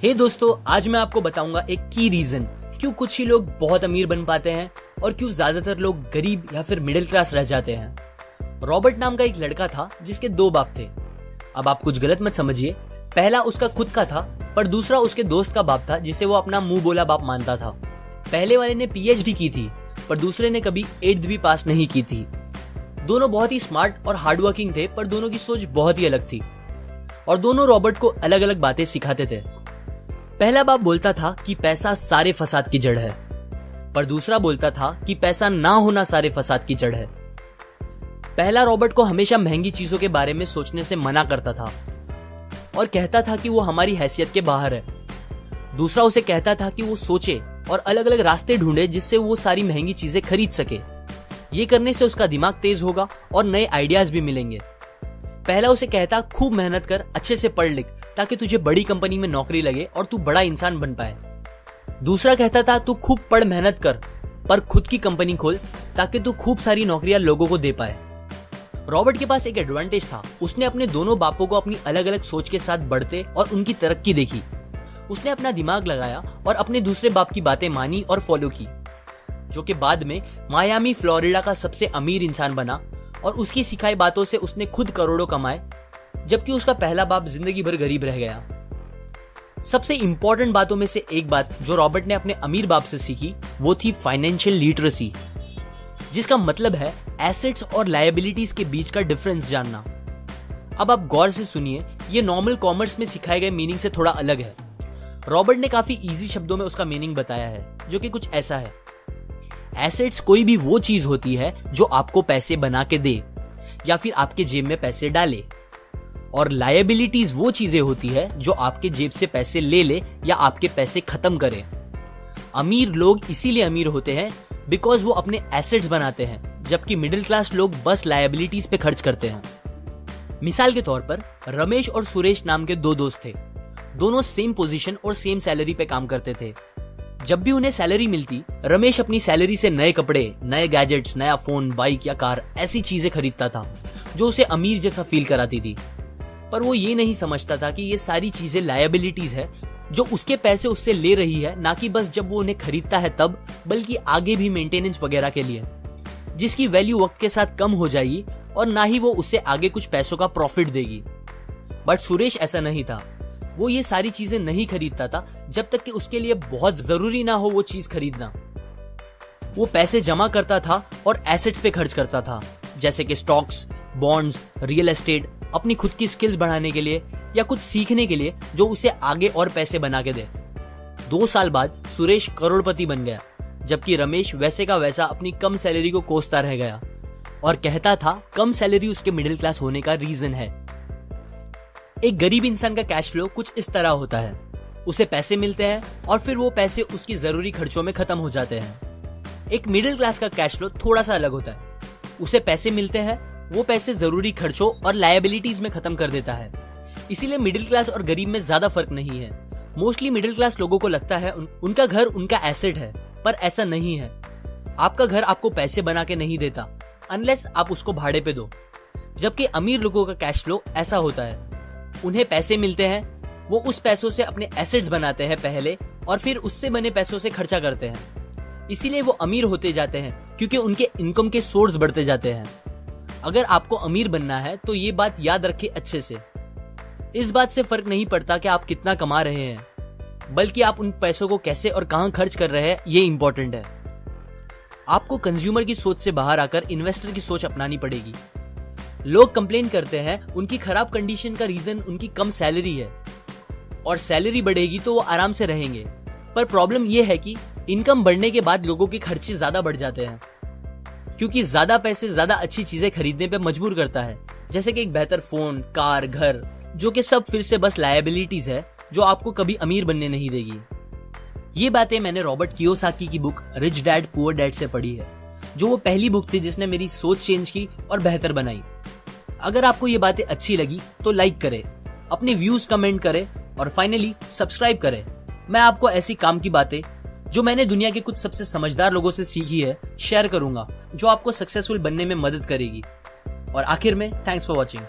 हे दोस्तों, आज मैं आपको बताऊंगा एक की रीजन क्यों कुछ ही लोग बहुत अमीर बन पाते हैं और क्यों ज्यादातर लोग गरीब या फिर मिडिल क्लास रह जाते हैं। रॉबर्ट नाम का एक लड़का था जिसके दो बाप थे। अब आप कुछ गलत मत समझिए, पहला उसका खुद का था पर दूसरा उसके दोस्त का बाप था जिसे वो अपना मुंह बोला बाप मानता था। पहले वाले ने पीएचडी की थी पर दूसरे ने कभी 8th भी पास नहीं की थी। दोनों बहुत ही स्मार्ट और हार्डवर्किंग थे पर दोनों की सोच बहुत ही अलग थी और दोनों रॉबर्ट को अलग अलग बातें सिखाते थे। पहला बाप बोलता था कि पैसा सारे फसाद की जड़ है, पर दूसरा बोलता था कि पैसा ना होना सारे फसाद की जड़ है। पहला रॉबर्ट को हमेशा महंगी चीजों के बारे में सोचने से मना करता था और कहता था कि वो हमारी हैसियत के बाहर है। दूसरा उसे कहता था कि वो सोचे और अलग अलग रास्ते ढूंढे जिससे वो सारी महंगी चीजें खरीद सके। ये करने से उसका दिमाग तेज होगा और नए आइडियाज भी मिलेंगे। पहला उसे कहता खूब मेहनत कर, अच्छे से पढ़ लिख ताकि तुझे बड़ी कंपनी में नौकरी लगे और तू बड़ा इंसान बन पाए। दूसरा कहता था तू खूब पढ़ मेहनत कर पर खुद की कंपनी खोल ताकि तू खूब सारी नौकरियां लोगों को दे पाए। रॉबर्ट के पास एक एडवांटेज था, उसने अपने दोनों बापों को अपनी अलग अलग सोच के साथ बढ़ते और उनकी तरक्की देखी। उसने अपना दिमाग लगाया और अपने दूसरे बाप की बातें मानी और फॉलो की, जो कि बाद में मायामी फ्लोरिडा का सबसे अमीर इंसान बना और उसकी सिखाई बातों से उसने खुद करोड़ों कमाए, जबकि उसका पहला बाप जिंदगी भर गरीब रह गया। सबसे इंपॉर्टेंट बातों में से एक बात जो रॉबर्ट ने अपने अमीर बाप से सीखी वो थी फाइनेंशियल लिटरेसी, जिसका मतलब है एसेट्स और लायबिलिटीज के बीच का डिफरेंस जानना। अब आप गौर से सुनिए, ये नॉर्मल कॉमर्स में सिखाए गए मीनिंग से थोड़ा अलग है। रॉबर्ट ने काफी इजी शब्दों में उसका मीनिंग बताया है, जो कि कुछ ऐसा है। एसेट्स कोई भी वो चीज होती है जो आपको पैसे बना के दे या फिर आपके जेब में पैसे डाले, और लायबिलिटीज वो चीजें होती है जो आपके जेब से पैसे ले ले या आपके पैसे खत्म करे। अमीर लोग इसीलिए अमीर होते हैं बिकॉज वो अपने एसेट्स बनाते हैं, जबकि मिडिल क्लास लोग बस लायबिलिटीज पे खर्च करते हैं। मिसाल के तौर पर रमेश और सुरेश नाम के दो दोस्त थे। दोनों सेम पोजीशन और सेम सैलरी पे काम करते थे। जब भी उन्हें सैलरी मिलती, रमेश अपनी सैलरी से नए कपड़े, नए गैजेट्स, नया फोन, बाइक या कार ऐसी चीजें खरीदता था जो उसे अमीर जैसा फील कराती थी। पर वो ये नहीं समझता था कि ये सारी चीजें लायबिलिटीज है जो उसके पैसे उससे ले रही है, ना कि बस जब वो उन्हें खरीदता है तब, बल्कि आगे भी मेंटेनेंस वगैरह के लिए, जिसकी वैल्यू वक्त के साथ कम हो जाएगी और ना ही वो उससे आगे कुछ पैसों का प्रॉफिट देगी। बट सुरेश ऐसा नहीं था। वो ये सारी चीजें नहीं खरीदता था जब तक कि उसके लिए बहुत जरूरी ना हो वो चीज खरीदना। वो पैसे जमा करता था और एसेट्स पे खर्च करता था, जैसे कि स्टॉक्स, बॉन्ड्स, रियल एस्टेट, अपनी खुद की स्किल्स बढ़ाने के लिए या कुछ सीखने के लिए जो उसे आगे और पैसे बना के दे। 2 साल बाद सुरेश करोड़पति बन गया, जबकि रमेश वैसे का वैसा अपनी कम सैलरी को कोसता रह गया और कहता था कम सैलरी उसके मिडिल क्लास होने का रीजन है। एक गरीब इंसान का कैश फ्लो कुछ इस तरह होता है। उसे पैसे मिलते हैं और फिर वो पैसे उसकी जरूरी खर्चों में खत्म हो जाते हैं। एक मिडिल क्लास का कैश फ्लो थोड़ा सा अलग होता है। उसे पैसे मिलते हैं, वो पैसे जरूरी खर्चों और लायबिलिटीज में खत्म कर देता है। इसीलिए मिडिल क्लास और गरीब में ज्यादा फर्क नहीं है। मोस्टली मिडिल क्लास लोगों को लगता है उनका घर उनका एसेट है, पर ऐसा नहीं है। आपका घर आपको पैसे बना के नहीं देता अनलेस आप उसको भाड़े पे दो, जबकि अमीर लोगों का कैश फ्लो ऐसा होता है। उन्हें पैसे मिलते हैं, वो उस पैसों से अपने एसेट्स बनाते हैं पहले और फिर उससे बने पैसों से खर्चा करते हैं। इसीलिए वो अमीर होते जाते हैं क्योंकि उनके इनकम के सोर्स बढ़ते जाते हैं। अगर आपको अमीर बनना है तो ये बात याद रखिए अच्छे से। इस बात से फर्क नहीं पड़ता कि आप कितना कमा रहे हैं, बल्कि आप उन पैसों को कैसे और कहां खर्च कर रहे हैं, ये इंपॉर्टेंट है। आपको कंज्यूमर की सोच से बाहर आकर इन्वेस्टर की सोच अपनानी पड़ेगी। लोग कंप्लेन करते हैं उनकी खराब कंडीशन का रीजन उनकी कम सैलरी है और सैलरी बढ़ेगी तो वो आराम से रहेंगे। पर प्रॉब्लम ये है कि इनकम बढ़ने के बाद लोगों के खर्चे ज्यादा बढ़ जाते हैं, क्योंकि ज्यादा पैसे ज्यादा अच्छी चीजें खरीदने पे मजबूर करता है, जैसे कि एक बेहतर फोन, कार, घर, जो कि सब फिर से बस लायबिलिटीज है जो आपको कभी अमीर बनने नहीं देगी। ये बातें मैंने रॉबर्ट कियोसाकी की book rich dad poor dad से पढ़ी है, जो वो पहली बुक थी जिसने मेरी सोच चेंज की और बेहतर बनाई। अगर आपको ये बातें अच्छी लगी तो लाइक करें, अपने व्यूज कमेंट करें और फाइनली सब्सक्राइब करें। मैं आपको ऐसी काम की बातें जो मैंने दुनिया के कुछ सबसे समझदार लोगों से सीखी है शेयर करूंगा, जो आपको सक्सेसफुल बनने में मदद करेगी। और आखिर में थैंक्स फॉर वॉचिंग।